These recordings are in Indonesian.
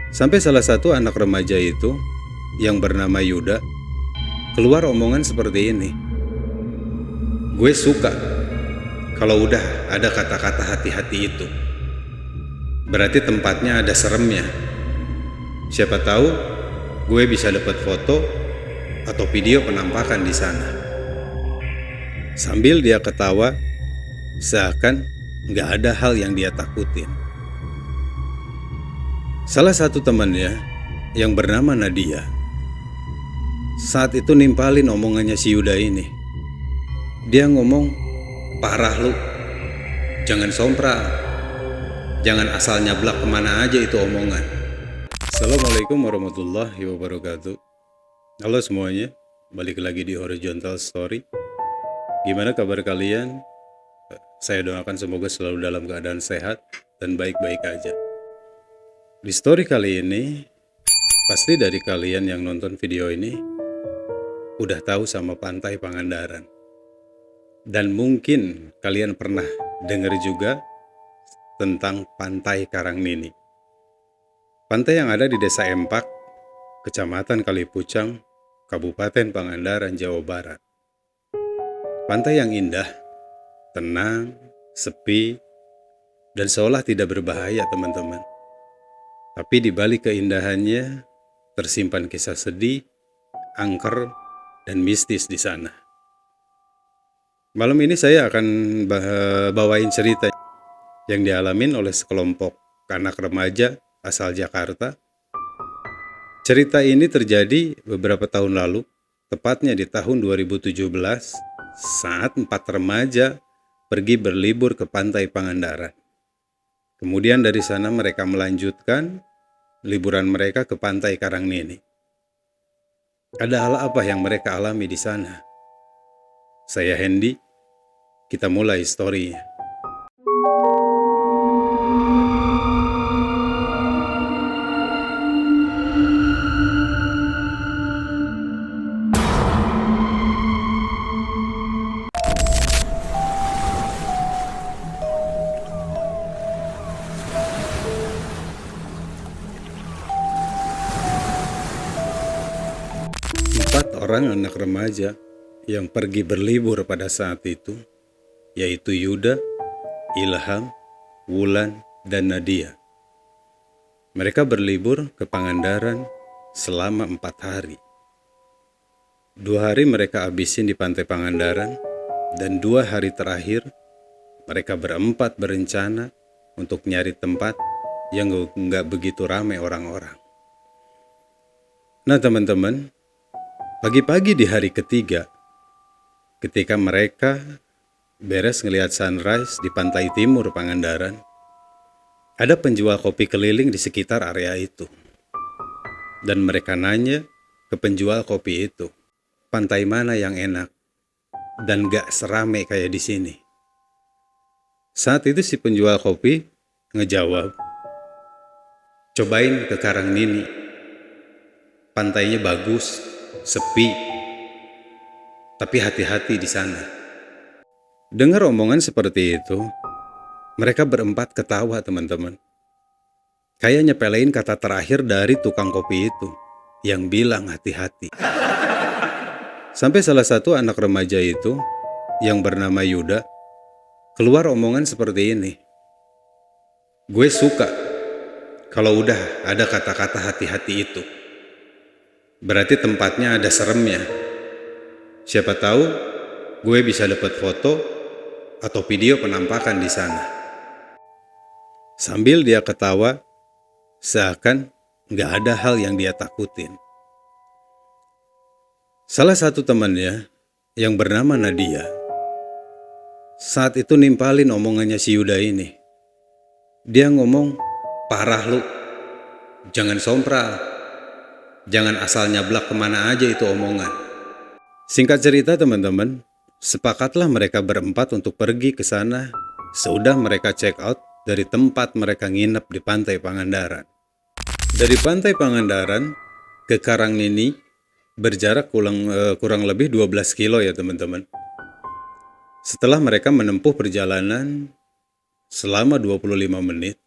Sampai salah satu anak remaja itu, yang bernama Yuda, keluar omongan seperti ini. Gue suka kalau udah ada kata-kata hati-hati itu. Berarti tempatnya ada seremnya. Siapa tahu gue bisa dapat foto atau video penampakan di sana. Sambil dia ketawa, seakan nggak ada hal yang dia takutin. Salah satu temannya yang bernama Nadia saat itu nimpalin omongannya si Yuda ini. Dia ngomong, parah lu, jangan sompral, jangan asal nyablak kemana aja itu omongan. Assalamualaikum warahmatullahi wabarakatuh. Halo semuanya, balik lagi di Horizontal Story. Gimana kabar kalian? Saya doakan semoga selalu dalam keadaan sehat dan baik-baik aja. Di story kali ini, pasti dari kalian yang nonton video ini udah tahu sama Pantai Pangandaran. Dan mungkin kalian pernah dengar juga tentang Pantai Karangnini. Pantai yang ada di Desa Empak, Kecamatan Kalipucang, Kabupaten Pangandaran, Jawa Barat. Pantai yang indah, tenang, sepi, dan seolah tidak berbahaya teman-teman. Tapi di balik keindahannya tersimpan kisah sedih, angker, dan mistis di sana. Malam ini saya akan bawain cerita yang dialamin oleh sekelompok anak remaja asal Jakarta. Cerita ini terjadi beberapa tahun lalu, tepatnya di tahun 2017, saat 4 remaja pergi berlibur ke Pantai Pangandaran. Kemudian dari sana mereka melanjutkan liburan mereka ke Pantai Karangnini. Ada hal apa yang mereka alami di sana? Saya Hendy, kita mulai story-nya. Empat orang anak remaja yang pergi berlibur pada saat itu, yaitu Yuda, Ilham, Wulan, dan Nadia. Mereka berlibur ke Pangandaran selama 4 hari. 2 hari mereka habisin di Pantai Pangandaran, dan 2 hari terakhir mereka berempat berencana untuk nyari tempat yang nggak begitu ramai orang-orang. Nah teman-teman, pagi-pagi di hari ketiga, ketika mereka beres ngelihat sunrise di pantai timur Pangandaran, ada penjual kopi keliling di sekitar area itu. Dan mereka nanya ke penjual kopi itu, pantai mana yang enak dan gak serame kayak di sini. Saat itu si penjual kopi ngejawab, cobain ke Karangnini, pantainya bagus, sepi, tapi hati-hati di sana. Dengar omongan seperti itu, mereka berempat ketawa teman-teman. Kayak nyepelein kata terakhir dari tukang kopi itu, yang bilang hati-hati. Sampai salah satu anak remaja itu, yang bernama Yuda, keluar omongan seperti ini. Gue suka kalau udah ada kata-kata hati-hati itu. Berarti tempatnya ada seremnya. Siapa tahu gue bisa dapat foto atau video penampakan di sana. Sambil dia ketawa, seakan nggak ada hal yang dia takutin. Salah satu temannya yang bernama Nadia saat itu nimpalin omongannya si Yuda ini. Dia ngomong, parah lu, jangan sompral, jangan asal nyablak kemana aja itu omongan. Singkat cerita teman-teman, sepakatlah mereka berempat untuk pergi ke sana sesudah mereka check out dari tempat mereka nginep di Pantai Pangandaran. Dari Pantai Pangandaran ke Karangnini berjarak kurang lebih 12 kilo ya teman-teman. Setelah mereka menempuh perjalanan selama 25 menit,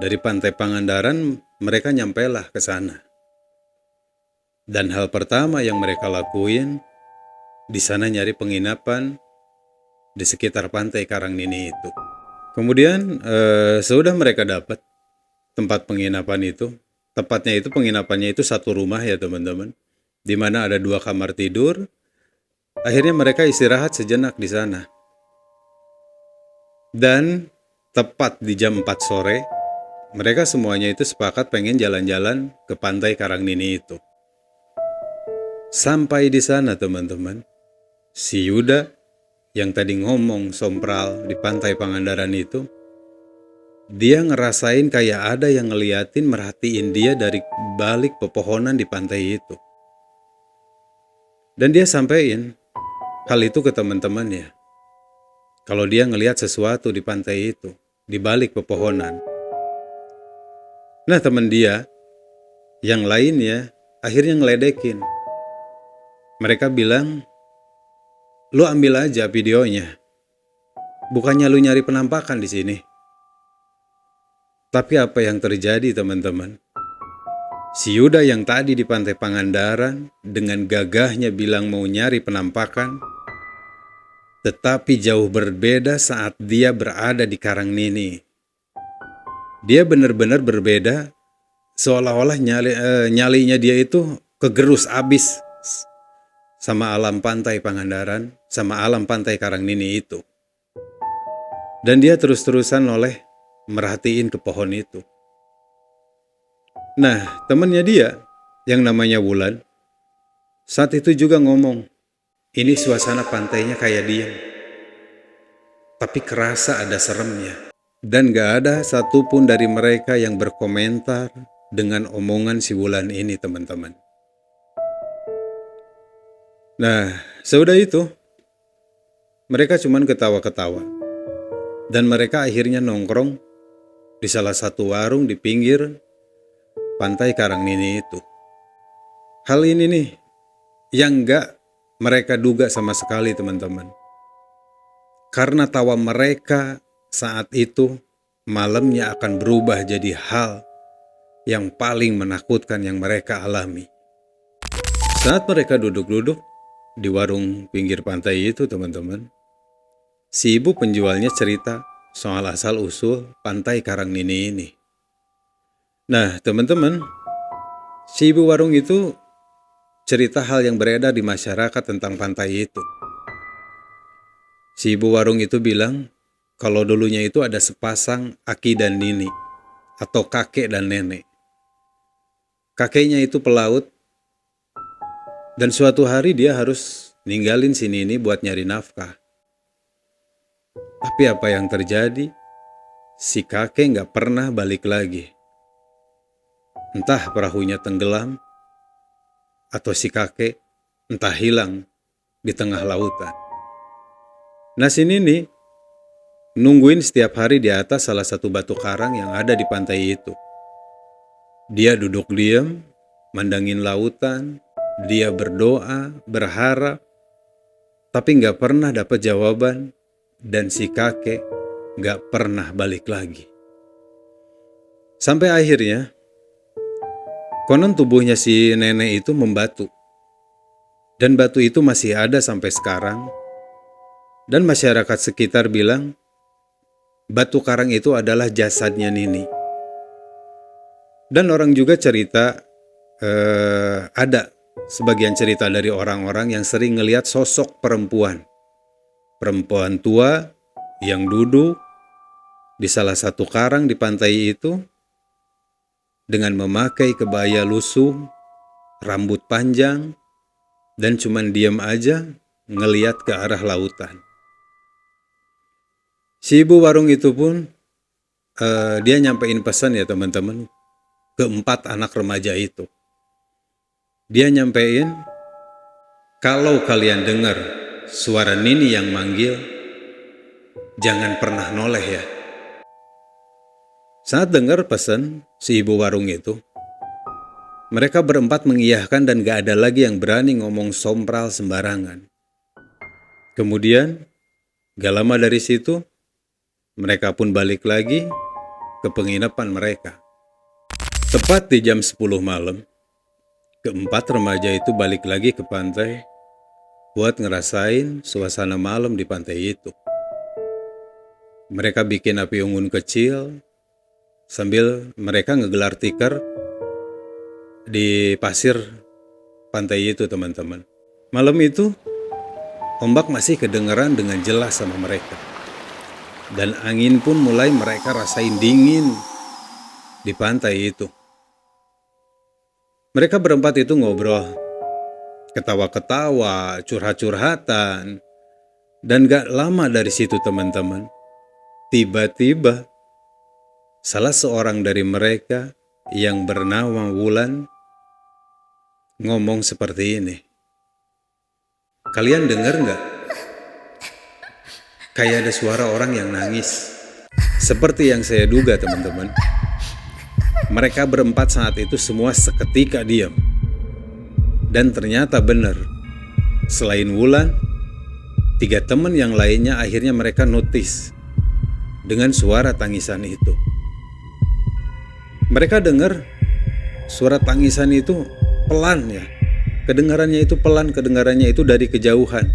dari Pantai Pangandaran mereka nyampelah ke sana. Dan hal pertama yang mereka lakuin di sana nyari penginapan di sekitar pantai Karangnini itu. Kemudian sudah mereka dapat tempat penginapan itu. Tepatnya itu penginapannya itu satu rumah ya teman-teman, di mana ada 2 kamar tidur. Akhirnya mereka istirahat sejenak di sana. Dan tepat di jam 4 sore, mereka semuanya itu sepakat pengen jalan-jalan ke pantai Karangnini itu. Sampai di sana teman-teman, si Yuda yang tadi ngomong sompral di pantai Pangandaran itu, dia ngerasain kayak ada yang ngeliatin, merhatiin dia dari balik pepohonan di pantai itu. Dan dia sampein hal itu ke teman-temannya. Kalau dia ngeliat sesuatu di pantai itu, di balik pepohonan. Nah teman dia, yang lainnya akhirnya ngeledekin. Mereka bilang, lu ambil aja videonya. Bukannya lu nyari penampakan di sini. Tapi apa yang terjadi teman-teman? Si Yuda yang tadi di pantai Pangandaran dengan gagahnya bilang mau nyari penampakan, tetapi jauh berbeda saat dia berada di Karangnini. Dia benar-benar berbeda, seolah-olah nyalinya dia itu kegerus abis sama alam pantai Pangandaran, sama alam pantai Karangnini itu. Dan dia terus-terusan merhatiin ke pohon itu. Nah, temannya dia yang namanya Wulan saat itu juga ngomong, ini suasana pantainya kayak diam, tapi kerasa ada seremnya. Dan gak ada satupun dari mereka yang berkomentar dengan omongan si Wulan ini teman-teman. Nah, sudah itu, mereka cuman ketawa-ketawa. Dan mereka akhirnya nongkrong di salah satu warung di pinggir pantai Karangnini itu. Hal ini nih yang gak mereka duga sama sekali teman-teman. Karena tawa mereka saat itu malamnya akan berubah jadi hal yang paling menakutkan yang mereka alami. Saat mereka duduk-duduk di warung pinggir pantai itu teman-teman, si ibu penjualnya cerita soal asal-usul pantai Karangnini ini. Nah teman-teman, si ibu warung itu cerita hal yang beredar di masyarakat tentang pantai itu. Si ibu warung itu bilang kalau dulunya itu ada sepasang aki dan nini atau kakek dan nenek. Kakeknya itu pelaut dan suatu hari dia harus ninggalin si nini buat nyari nafkah. Tapi apa yang terjadi? Si kakek gak pernah balik lagi. Entah perahunya tenggelam, atau si kakek entah hilang di tengah lautan. Nah si Nini nungguin setiap hari di atas salah satu batu karang yang ada di pantai itu. Dia duduk diam, mandangin lautan, dia berdoa, berharap, tapi gak pernah dapat jawaban. Dan si kakek gak pernah balik lagi. Sampai akhirnya, konon tubuhnya si nenek itu membatu. Dan batu itu masih ada sampai sekarang. Dan masyarakat sekitar bilang, batu karang itu adalah jasadnya Nini. Dan orang juga cerita, ada sebagian cerita dari orang-orang yang sering ngelihat sosok perempuan tua yang duduk di salah satu karang di pantai itu dengan memakai kebaya lusuh, rambut panjang, dan cuman diam aja ngeliat ke arah lautan. Si ibu warung itu pun dia nyampein pesan ya teman-teman ke 4 anak remaja itu. Dia nyampein, kalau kalian dengar suara Nini yang manggil, jangan pernah noleh ya. Saat dengar pesan si ibu warung itu, mereka berempat mengiyahkan dan gak ada lagi yang berani ngomong sompral sembarangan. Kemudian, gak lama dari situ, mereka pun balik lagi ke penginapan mereka. Tepat di jam 10 malam, keempat remaja itu balik lagi ke pantai buat ngerasain suasana malam di pantai itu. Mereka bikin api unggun kecil sambil mereka ngegelar tikar di pasir pantai itu, teman-teman. Malam itu, ombak masih kedengeran dengan jelas sama mereka. Dan angin pun mulai mereka rasain dingin di pantai itu. Mereka berempat itu ngobrol, ketawa-ketawa, curhat-curhatan. Dan gak lama dari situ, teman-teman, tiba-tiba salah seorang dari mereka yang bernama Wulan ngomong seperti ini. Kalian dengar gak? Kayak ada suara orang yang nangis. Seperti yang saya duga, teman-teman. Mereka berempat saat itu semua seketika diam. Dan ternyata benar. Selain Wulan, 3 teman yang lainnya akhirnya mereka notice dengan suara tangisan itu. Mereka dengar suara tangisan itu pelan ya. Kedengarannya itu dari kejauhan.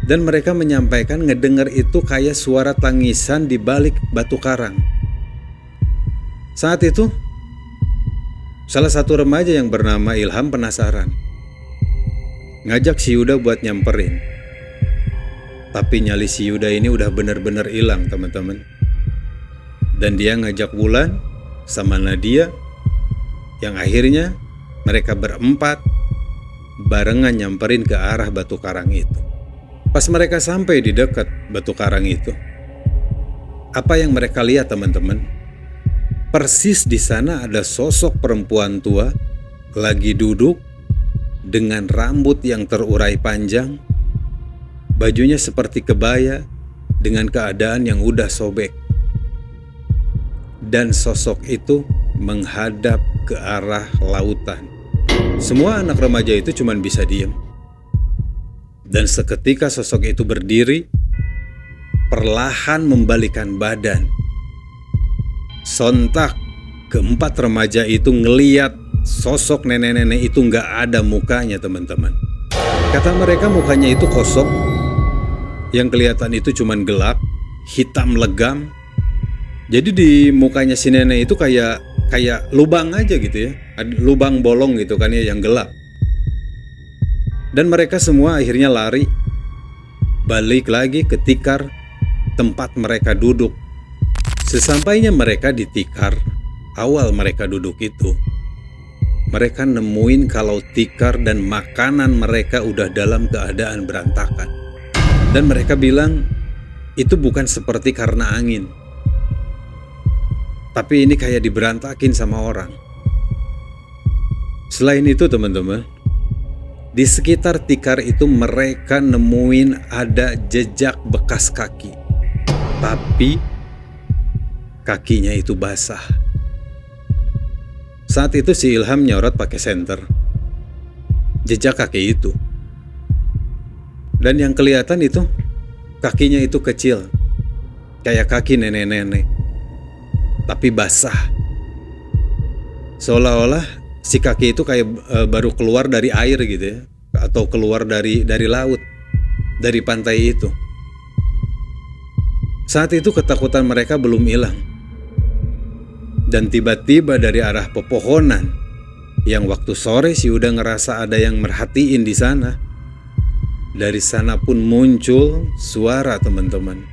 Dan mereka menyampaikan ngedengar itu kayak suara tangisan di balik batu karang. Saat itu, salah satu remaja yang bernama Ilham penasaran. Ngajak si Yuda buat nyamperin. Tapi nyali si Yuda ini udah bener-bener hilang, teman-teman. Dan dia ngajak Wulan sama Nadia, yang akhirnya mereka berempat barengan nyamperin ke arah batu karang itu. Pas mereka sampai di dekat batu karang itu, apa yang mereka lihat, teman-teman? Persis di sana ada sosok perempuan tua lagi duduk dengan rambut yang terurai panjang, bajunya seperti kebaya dengan keadaan yang udah sobek. Dan sosok itu menghadap ke arah lautan. Semua anak remaja itu cuma bisa diam. Dan seketika sosok itu berdiri, perlahan membalikkan badan. Sontak keempat remaja itu ngeliat sosok nenek-nenek itu gak ada mukanya, teman-teman. Kata mereka mukanya itu kosong. Yang kelihatan itu cuman gelap, hitam legam. Jadi di mukanya si nenek itu kayak lubang aja gitu ya. Lubang bolong gitu kan ya, yang gelap. Dan mereka semua akhirnya lari balik lagi ke tikar tempat mereka duduk. Sesampainya mereka di tikar awal mereka duduk itu, mereka nemuin kalau tikar dan makanan mereka udah dalam keadaan berantakan. Dan mereka bilang itu bukan seperti karena angin, tapi ini kayak diberantakin sama orang. Selain itu, teman-teman, di sekitar tikar itu mereka nemuin ada jejak bekas kaki. Tapi kakinya itu basah. Saat itu si Ilham nyorot pakai senter jejak kaki itu. Dan yang kelihatan itu kakinya itu kecil, kayak kaki nenek-nenek, tapi basah. Seolah-olah si kaki itu kayak baru keluar dari air gitu ya, atau keluar dari laut, dari pantai itu. Saat itu ketakutan mereka belum hilang. Dan tiba-tiba dari arah pepohonan, yang waktu sore sih udah ngerasa ada yang merhatiin di sana. Dari sana pun muncul suara, teman-teman,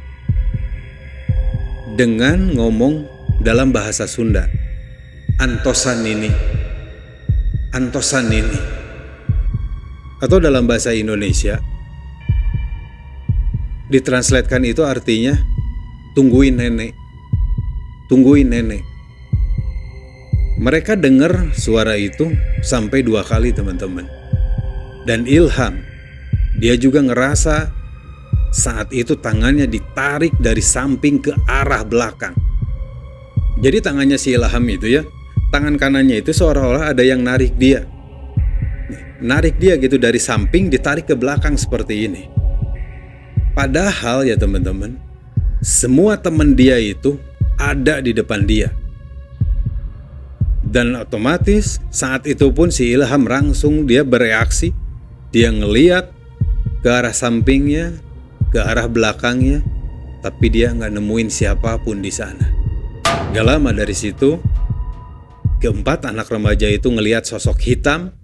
dengan ngomong dalam bahasa Sunda. Antosan ini. Atau dalam bahasa Indonesia, ditranslatekan itu artinya tungguin nenek. Mereka dengar suara itu sampai 2 kali, teman-teman. Dan Ilham, dia juga ngerasa saat itu tangannya ditarik dari samping ke arah belakang. Jadi tangannya si Ilham itu ya, tangan kanannya itu seolah-olah ada yang narik dia. Narik dia gitu dari samping, ditarik ke belakang seperti ini. Padahal ya teman-teman, semua teman dia itu ada di depan dia. Dan otomatis saat itu pun si Ilham langsung dia bereaksi. Dia ngeliat ke arah sampingnya, ke arah belakangnya, tapi dia nggak nemuin siapapun di sana. Gak lama dari situ, keempat anak remaja itu ngeliat sosok hitam,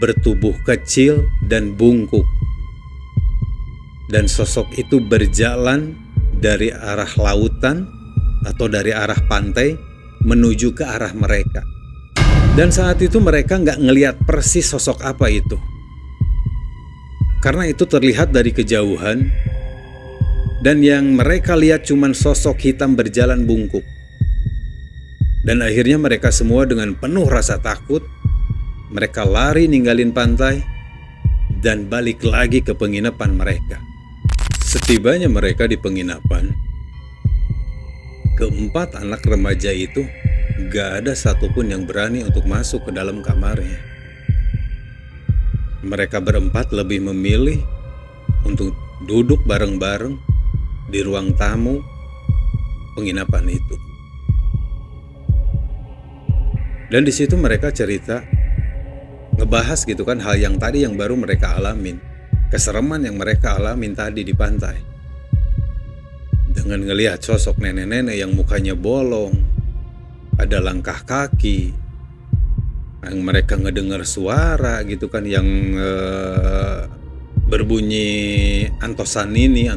bertubuh kecil dan bungkuk. Dan sosok itu berjalan dari arah lautan atau dari arah pantai menuju ke arah mereka. Dan saat itu mereka nggak ngeliat persis sosok apa itu, karena itu terlihat dari kejauhan. Dan yang mereka lihat cuman sosok hitam berjalan bungkuk. Dan akhirnya mereka semua dengan penuh rasa takut, mereka lari ninggalin pantai dan balik lagi ke penginapan mereka. Setibanya mereka di penginapan, keempat anak remaja itu gak ada satupun yang berani untuk masuk ke dalam kamarnya. Mereka berempat lebih memilih untuk duduk bareng-bareng di ruang tamu penginapan itu. Dan di situ mereka cerita, ngebahas gitu kan hal yang tadi yang baru mereka alamin, kesereman yang mereka alamin tadi di pantai. Dengan ngelihat sosok nenek-nenek yang mukanya bolong, ada langkah kaki, yang mereka ngedengar suara gitu kan yang berbunyi antosan ini,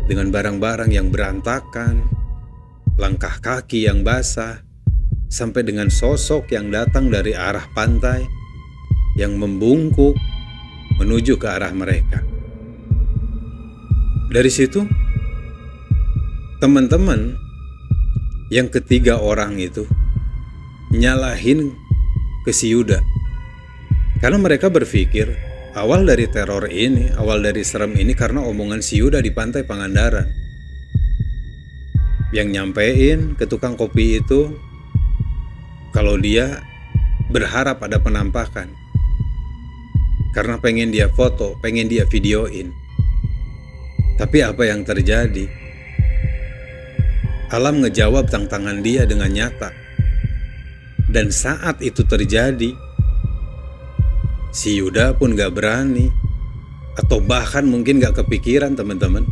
dengan barang-barang yang berantakan, langkah kaki yang basah, sampai dengan sosok yang datang dari arah pantai yang membungkuk menuju ke arah mereka. Dari situ teman-teman yang ketiga orang itu nyalahin ke si Yuda, karena mereka berpikir awal dari teror ini, awal dari serem ini karena omongan si Yuda di pantai Pangandaran. Yang nyampein ke tukang kopi itu kalau dia berharap ada penampakan, karena pengen dia foto, pengen dia videoin. Tapi apa yang terjadi? Alam ngejawab tantangan dia dengan nyata. Dan saat itu terjadi, si Yuda pun gak berani, atau bahkan mungkin gak kepikiran teman-teman,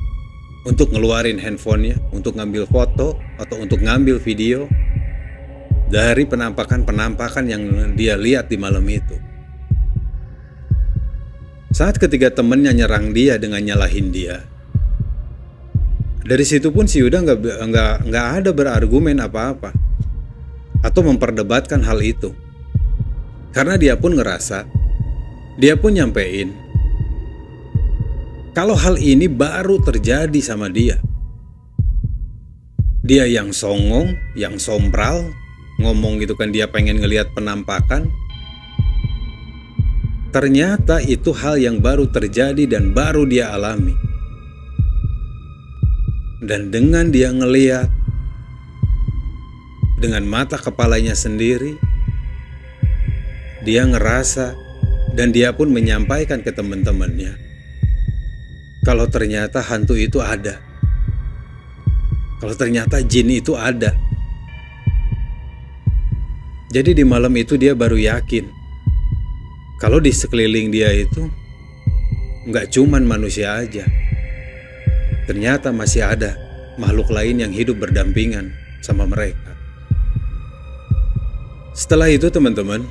untuk ngeluarin handphonenya, untuk ngambil foto atau untuk ngambil video dari penampakan-penampakan yang dia lihat di malam itu. Saat ketiga temennya nyerang dia dengan nyalahin dia, dari situ pun si Yuda nggak ada berargumen apa-apa atau memperdebatkan hal itu, karena dia pun ngerasa, dia pun nyampein kalau hal ini baru terjadi sama dia. Dia yang songong, yang sompral, ngomong gitu kan dia pengen ngelihat penampakan. Ternyata itu hal yang baru terjadi dan baru dia alami. Dan dengan dia ngelihat dengan mata kepalanya sendiri, dia ngerasa dan dia pun menyampaikan ke teman-temannya kalau ternyata hantu itu ada, kalau ternyata jin itu ada. Jadi di malam itu dia baru yakin kalau di sekeliling dia itu nggak cuman manusia aja, ternyata masih ada makhluk lain yang hidup berdampingan sama mereka. Setelah itu teman-teman,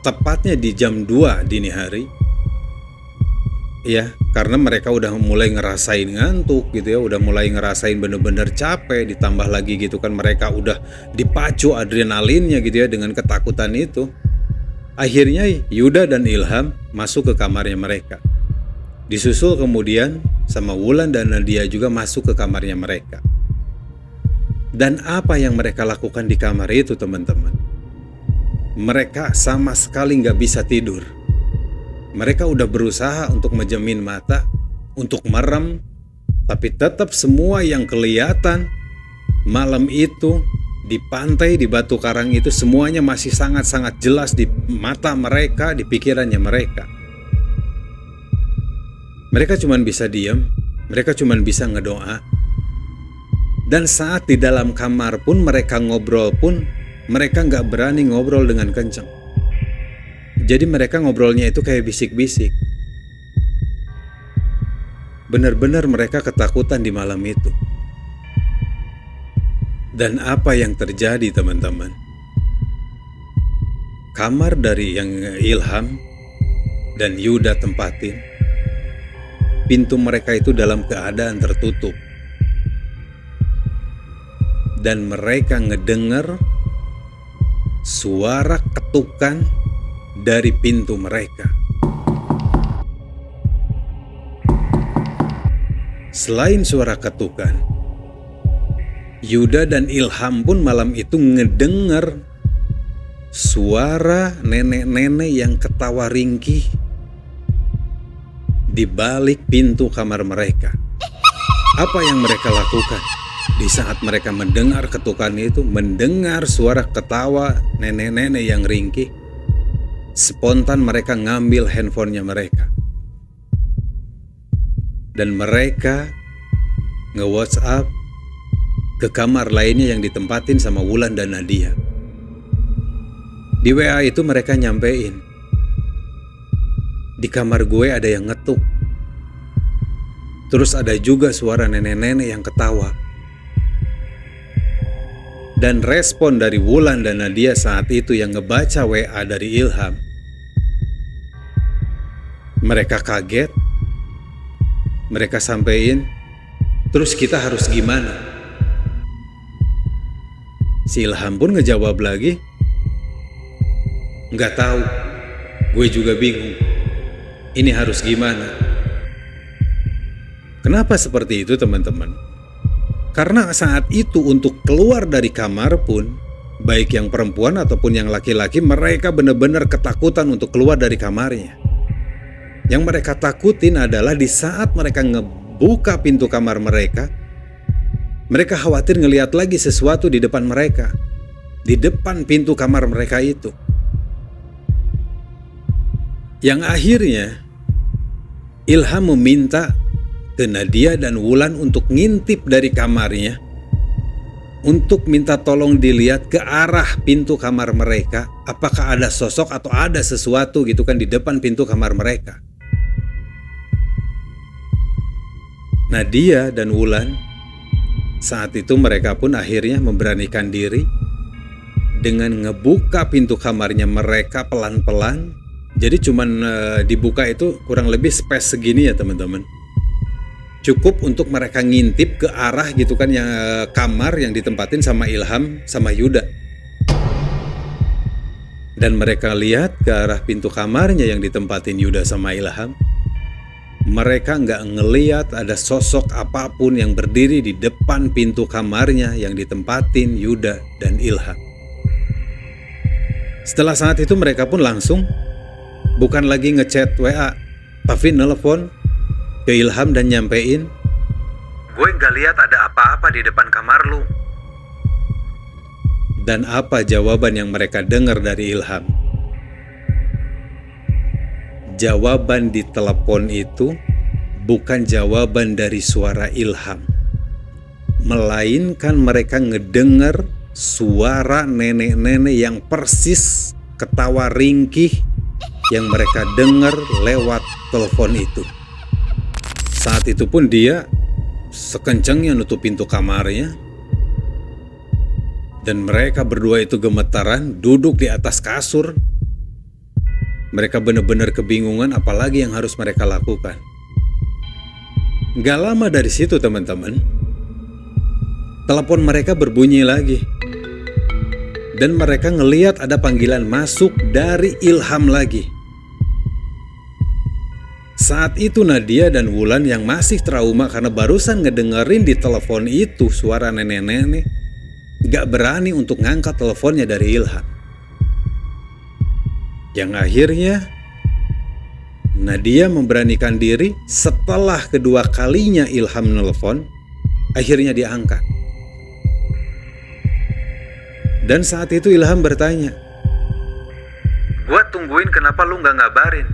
tepatnya di jam 2 dini hari, ya karena mereka udah mulai ngerasain ngantuk gitu ya, udah mulai ngerasain bener-bener capek, ditambah lagi gitu kan mereka udah dipacu adrenalinnya gitu ya dengan ketakutan itu. Akhirnya Yuda dan Ilham masuk ke kamarnya mereka, disusul kemudian sama Wulan dan Nadia juga masuk ke kamarnya mereka. Dan apa yang mereka lakukan di kamar itu teman-teman? Mereka sama sekali gak bisa tidur. Mereka udah berusaha untuk menjamin mata, untuk merem, tapi tetap semua yang kelihatan malam itu di pantai, di Batu Karang itu semuanya masih sangat-sangat jelas di mata mereka, di pikirannya mereka. Mereka cuma bisa diam, mereka cuma bisa ngedoa. Dan saat di dalam kamar pun mereka ngobrol pun mereka nggak berani ngobrol dengan kencang. Jadi mereka ngobrolnya itu kayak bisik-bisik. Benar-benar mereka ketakutan di malam itu. Dan apa yang terjadi, teman-teman? Kamar dari yang Ilham dan Yuda tempatin, pintu mereka itu dalam keadaan tertutup. Dan mereka ngedenger suara ketukan dari pintu mereka. Selain suara ketukan, Yuda dan Ilham pun malam itu ngedenger suara nenek-nenek yang ketawa ringkih di balik pintu kamar mereka. Apa yang mereka lakukan di saat mereka mendengar ketukan itu, mendengar suara ketawa nenek-nenek yang ringkih? Spontan mereka ngambil handphonenya mereka. Dan mereka nge-WhatsApp ke kamar lainnya yang ditempatin sama Wulan dan Nadia. Di WA itu mereka nyampein, di kamar gue ada yang ngetuk. Terus ada juga suara nenek-nenek yang ketawa. Dan respon dari Wulan dan Nadia saat itu yang ngebaca WA dari Ilham, mereka kaget. Mereka sampein, terus kita harus gimana? Si Ilham pun ngejawab lagi, nggak tahu, gue juga bingung. Ini harus gimana? Kenapa seperti itu, teman-teman? Karena saat itu untuk keluar dari kamar pun, baik yang perempuan ataupun yang laki-laki, mereka benar-benar ketakutan untuk keluar dari kamarnya. Yang mereka takutin adalah di saat mereka ngebuka pintu kamar mereka, mereka khawatir ngelihat lagi sesuatu di depan mereka, di depan pintu kamar mereka itu. Yang akhirnya Ilham meminta ke Nadia dan Wulan untuk ngintip dari kamarnya, untuk minta tolong dilihat ke arah pintu kamar mereka, apakah ada sosok atau ada sesuatu gitu kan di depan pintu kamar mereka. Nadia dan Wulan saat itu mereka pun akhirnya memberanikan diri dengan ngebuka pintu kamarnya mereka pelan-pelan. Jadi cuman dibuka itu kurang lebih space segini ya teman-teman. Cukup untuk mereka ngintip ke arah gitu kan yang kamar yang ditempatin sama Ilham sama Yuda. Dan mereka lihat ke arah pintu kamarnya yang ditempatin Yuda sama Ilham. Mereka nggak ngeliat ada sosok apapun yang berdiri di depan pintu kamarnya yang ditempatin Yuda dan Ilham. Setelah saat itu mereka pun langsung bukan lagi ngechat WA, tapi nelpon ke Ilham dan nyampein, gue nggak lihat ada apa-apa di depan kamar lu. Dan apa jawaban yang mereka dengar dari Ilham? Jawaban di telepon itu bukan jawaban dari suara Ilham, melainkan mereka ngedengar suara nenek-nenek yang persis ketawa ringkih yang mereka dengar lewat telepon itu. Saat itu pun dia sekencangnya nutup pintu kamarnya, dan mereka berdua itu gemetaran duduk di atas kasur. Mereka benar-benar kebingungan apalagi yang harus mereka lakukan. Gak lama dari situ teman-teman, telepon mereka berbunyi lagi. Dan mereka ngeliat ada panggilan masuk dari Ilham lagi. Saat itu Nadia dan Wulan yang masih trauma karena barusan ngedengerin di telepon itu suara nenek-nenek, gak berani untuk ngangkat teleponnya dari Ilham. Yang akhirnya Nadia memberanikan diri setelah kedua kalinya Ilham nelpon, akhirnya diangkat. Dan saat itu Ilham bertanya, "Gua tungguin kenapa lu gak ngabarin?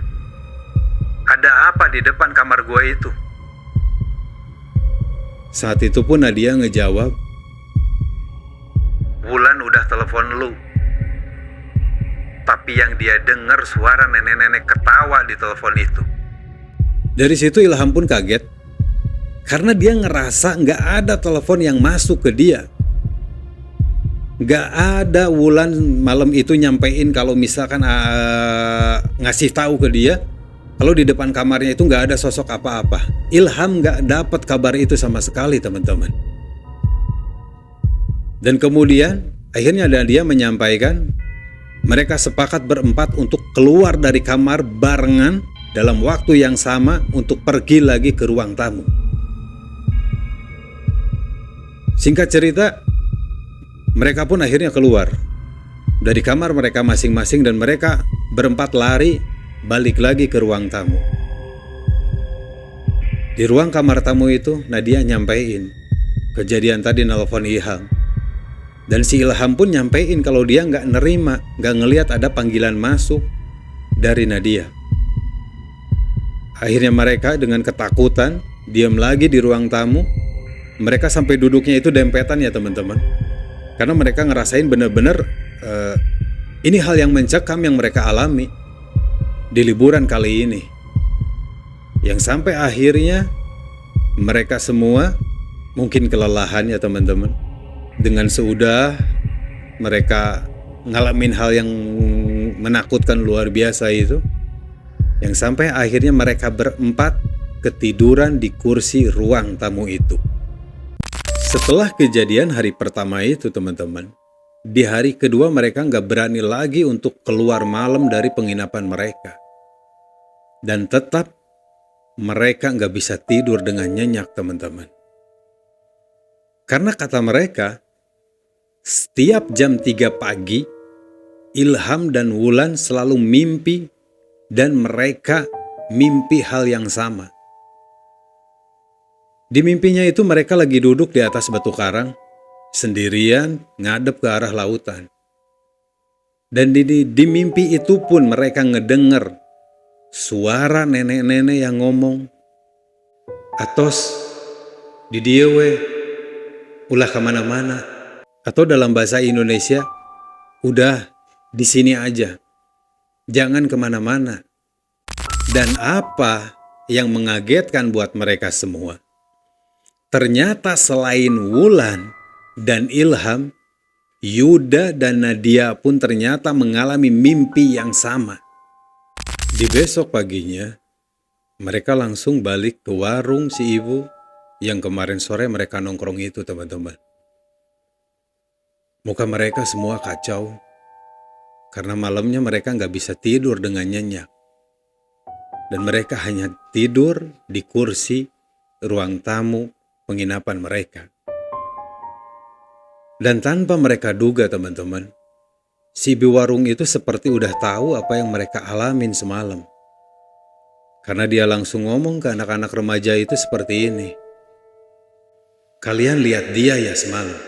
Ada apa di depan kamar gua itu?" Saat itu pun Nadia ngejawab, Wulan udah telepon lu. Tapi yang dia dengar suara nenek-nenek ketawa di telepon itu. Dari situ Ilham pun kaget. Karena dia ngerasa nggak ada telepon yang masuk ke dia. Nggak ada Wulan malam itu nyampein kalau misalkan ngasih tahu ke dia kalau di depan kamarnya itu nggak ada sosok apa-apa. Ilham nggak dapat kabar itu sama sekali, teman-teman. Dan kemudian akhirnya dia menyampaikan mereka sepakat berempat untuk keluar dari kamar barengan dalam waktu yang sama untuk pergi lagi ke ruang tamu. Singkat cerita, mereka pun akhirnya keluar dari kamar mereka masing-masing dan mereka berempat lari balik lagi ke ruang tamu. Di ruang kamar tamu itu Nadia nyampein kejadian tadi nelfon Ilham. Dan si Ilham pun nyampein kalau dia nggak nerima, nggak ngelihat ada panggilan masuk dari Nadia. Akhirnya mereka dengan ketakutan diam lagi di ruang tamu. Mereka sampai duduknya itu dempetan ya teman-teman. Karena mereka ngerasain bener-bener ini hal yang mencekam yang mereka alami di liburan kali ini. Yang sampai akhirnya mereka semua mungkin kelelahan ya teman-teman. Dengan seudah mereka ngalamin hal yang menakutkan luar biasa itu. Yang sampai akhirnya mereka berempat ketiduran di kursi ruang tamu itu. Setelah kejadian hari pertama itu teman-teman, di hari kedua mereka nggak berani lagi untuk keluar malam dari penginapan mereka. Dan tetap mereka nggak bisa tidur dengan nyenyak teman-teman. Karena kata mereka, setiap jam 3 pagi, Ilham dan Wulan selalu mimpi dan mereka mimpi hal yang sama. Di mimpinya itu mereka lagi duduk di atas batu karang, sendirian ngadep ke arah lautan. Dan di mimpi itu pun mereka ngedenger suara nenek-nenek yang ngomong, "Atos, di dieu we, ulah kemana-mana." Atau dalam bahasa Indonesia, "Udah, di sini aja, jangan kemana-mana." Dan apa yang mengagetkan buat mereka semua? Ternyata selain Wulan dan Ilham, Yuda dan Nadia pun ternyata mengalami mimpi yang sama. Di besok paginya, mereka langsung balik ke warung si ibu yang kemarin sore mereka nongkrong itu teman-teman. Muka mereka semua kacau, karena malamnya mereka nggak bisa tidur dengan nyenyak. Dan mereka hanya tidur di kursi ruang tamu penginapan mereka. Dan tanpa mereka duga teman-teman, si ibu warung itu seperti udah tahu apa yang mereka alamin semalam. Karena dia langsung ngomong ke anak-anak remaja itu seperti ini. "Kalian lihat dia ya semalam."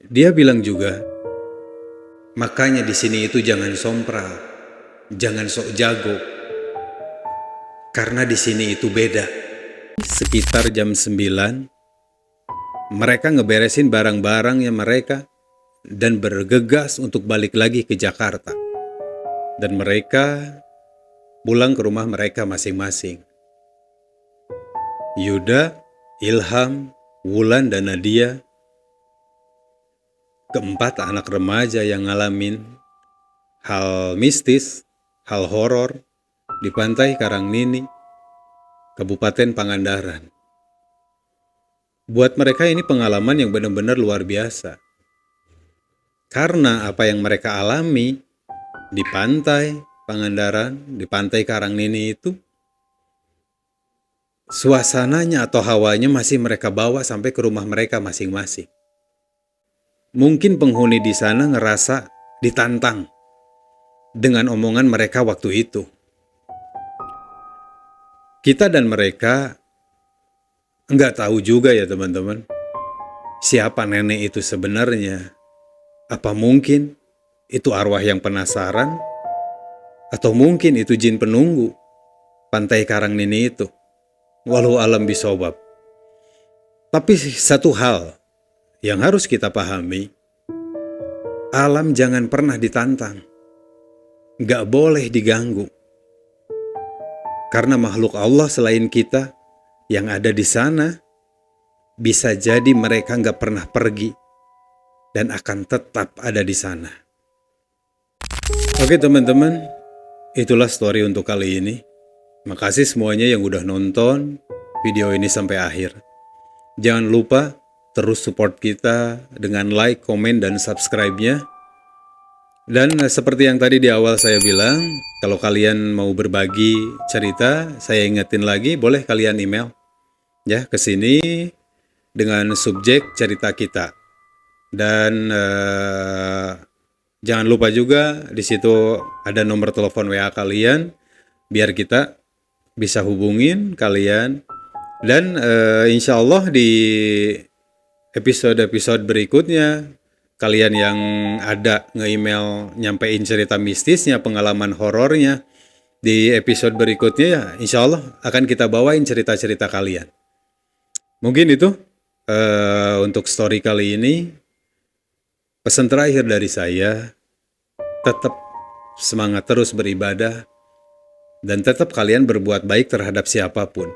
Dia bilang juga, "Makanya di sini itu jangan sompral, jangan sok jago. Karena di sini itu beda." Sekitar jam 9, mereka ngeberesin barang-barangnya mereka dan bergegas untuk balik lagi ke Jakarta. Dan mereka pulang ke rumah mereka masing-masing. Yuda, Ilham, Wulan, dan Nadia, keempat anak remaja yang ngalamin hal mistis, hal horor di pantai Karangnini, Kabupaten Pangandaran. Buat mereka ini pengalaman yang benar-benar luar biasa. Karena apa yang mereka alami di pantai Pangandaran, di pantai Karangnini itu, suasananya atau hawanya masih mereka bawa sampai ke rumah mereka masing-masing. Mungkin penghuni di sana ngerasa ditantang dengan omongan mereka waktu itu. Kita dan mereka nggak tahu juga ya teman-teman, siapa nenek itu sebenarnya. Apa mungkin itu arwah yang penasaran? Atau mungkin itu jin penunggu pantai Karangnini itu? Walau alam bisawab. Tapi satu hal yang harus kita pahami, Alam jangan pernah ditantang, gak boleh diganggu. Karena makhluk Allah selain kita yang ada di sana, bisa jadi mereka gak pernah pergi dan akan tetap ada di sana. Oke teman-teman, itulah story untuk kali ini. Makasih semuanya yang udah nonton video ini sampai akhir. Jangan lupa terus support kita dengan like, komen, dan subscribe-nya. Dan seperti yang tadi di awal saya bilang, kalau kalian mau berbagi cerita, saya ingetin lagi, boleh kalian email ya ke sini dengan subjek cerita kita. Dan jangan lupa juga di situ ada nomor telepon WA kalian biar kita bisa hubungin kalian. Dan insya Allah di episode-episode berikutnya, kalian yang ada nge-email nyampein cerita mistisnya, pengalaman horornya, di episode berikutnya ya insya Allah akan kita bawain cerita-cerita kalian. Mungkin itu untuk story kali ini. Pesan terakhir dari saya, tetap semangat terus beribadah, dan tetap kalian berbuat baik terhadap siapapun.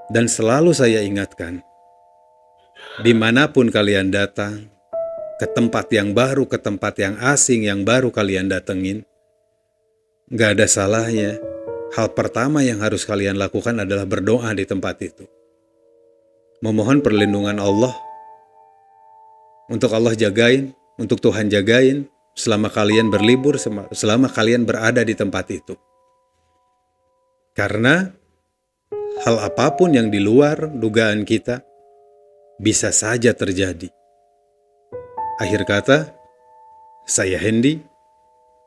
Dan selalu saya ingatkan, dimanapun kalian datang, ke tempat yang baru, ke tempat yang asing yang baru kalian datengin, gak ada salahnya. Hal pertama yang harus kalian lakukan adalah berdoa di tempat itu. Memohon perlindungan Allah, untuk Allah jagain, untuk Tuhan jagain, selama kalian berlibur, selama kalian berada di tempat itu. Karena hal apapun yang di luar dugaan kita bisa saja terjadi. Akhir kata, saya Hendy.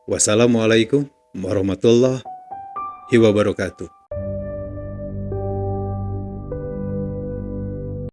Wassalamualaikum warahmatullahi wabarakatuh.